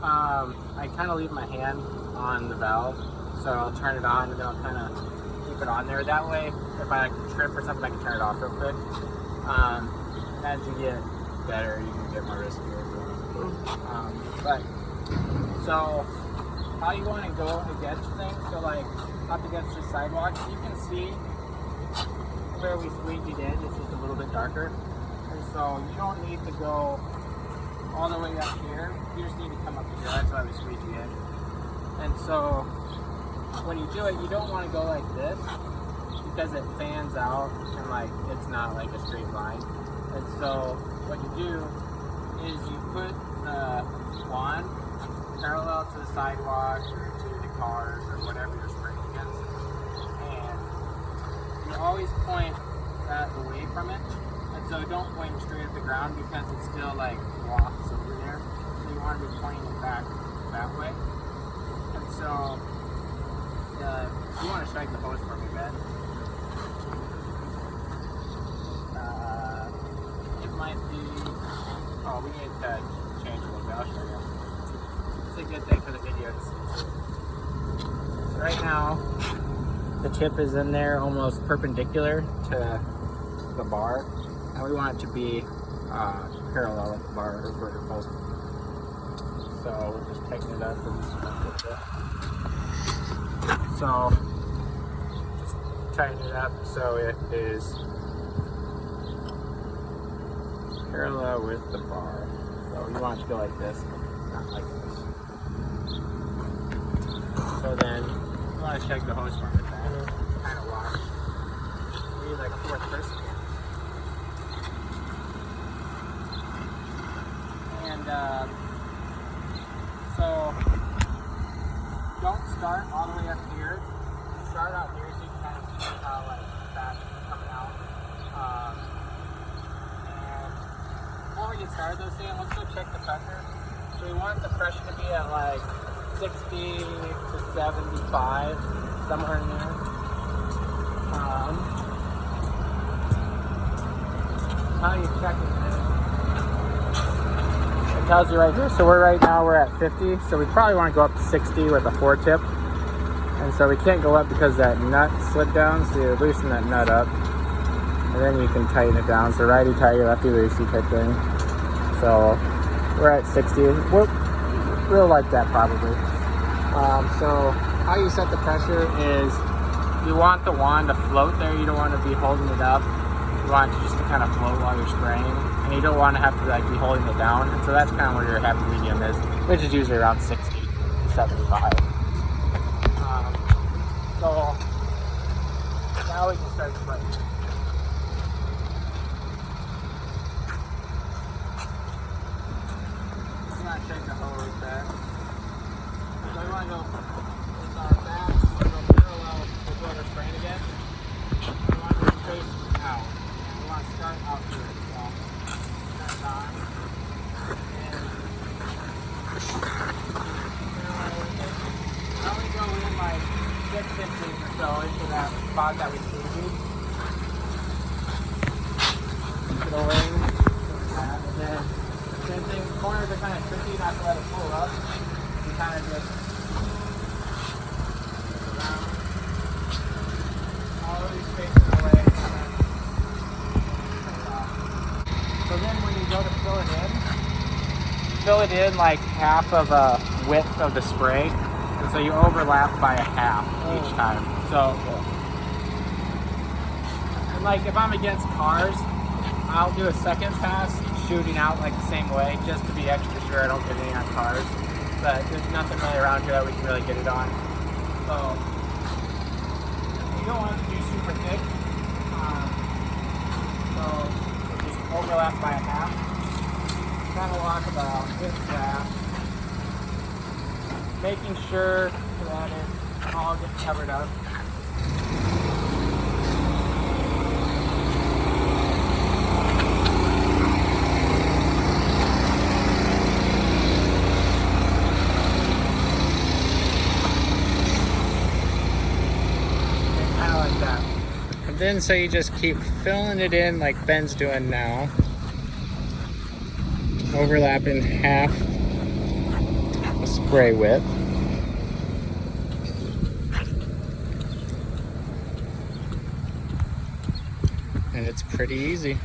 I kind of leave my hand on the valve, so I'll turn it on and then I'll kind of keep it on there. That way, if I trip or something, I can turn it off real quick. As you get better, you can get more riskier. But so how you want to go against things? So like up against the sidewalk, you can see where we squeegeed in. It's just a little bit darker, and so you don't need to go all the way up here. You just need to come up here. That's why we squeegee in. And so when you do it, you don't want to go like this because it fans out and like it's not like a straight line. And so what you do is you put the wand parallel to the sidewalk or to the cars or whatever you're spraying against, and you always point that away from it. And so don't point straight at the ground because it still like walks over there. So you want to be pointing it back that way. And so you want to strike the hose for me, Ben? It might be. Oh, we need to change a little bit. I'll show you. It's a good thing for the video to see. So right now, the tip is in there almost perpendicular to the bar, and we want it to be parallel with the bar or vertical. So we'll just tighten it up and so just tighten it up so it is parallel with the bar. So you want it to go like this, not like this. So then you want to check the hose from it back, kind of wash. We need like a fourth person here. And so don't start all the way up here. Start out here so you can kind of see how like fast it's coming out. And before we get started though, Sam, let's go check the pressure. So we want the pressure to be at like 60 to 75, somewhere in there. How you checking it? It tells you right here. So we're at 50. So we probably want to go up to 60 with a 4-tip. And so we can't go up because that nut slid down. So you loosen that nut up, and then you can tighten it down. So righty tighty, lefty loosey type thing. So we're at 60. We'll like that probably. So how you set the pressure is you want the wand to float there. You don't want to be holding it up. You want it just to kind of float while you're spraying, and you don't want to have to like be holding it down. And so that's kind of where your happy medium is, which is usually around 60 to 75. So now we can start spraying. I'm gonna shake the hose back. So we want to go with our back, we want to go parallel with what we're spraying again. We want to face out. And we want to start out here. So turn it on. And only go in like 6 inches or so into that spot that we squeegeed. Get away. And then same thing, corners are kind of tricky, not to let it pull up. You kind of just around, always facing away. So then when you go to fill it in like half of a width of the spray. And so you overlap by a half each time. So, and like if I'm against cars, I'll do a second pass shooting out like the same way, just to be extra sure I don't get any on cars. But there's nothing really around here that we can really get it on. So you don't want it to be super thick. So just overlap by a half. Kind of walk about this fast, making sure that it all gets covered up. And then so you just keep filling it in like Ben's doing now. Overlapping half the spray with. And it's pretty easy.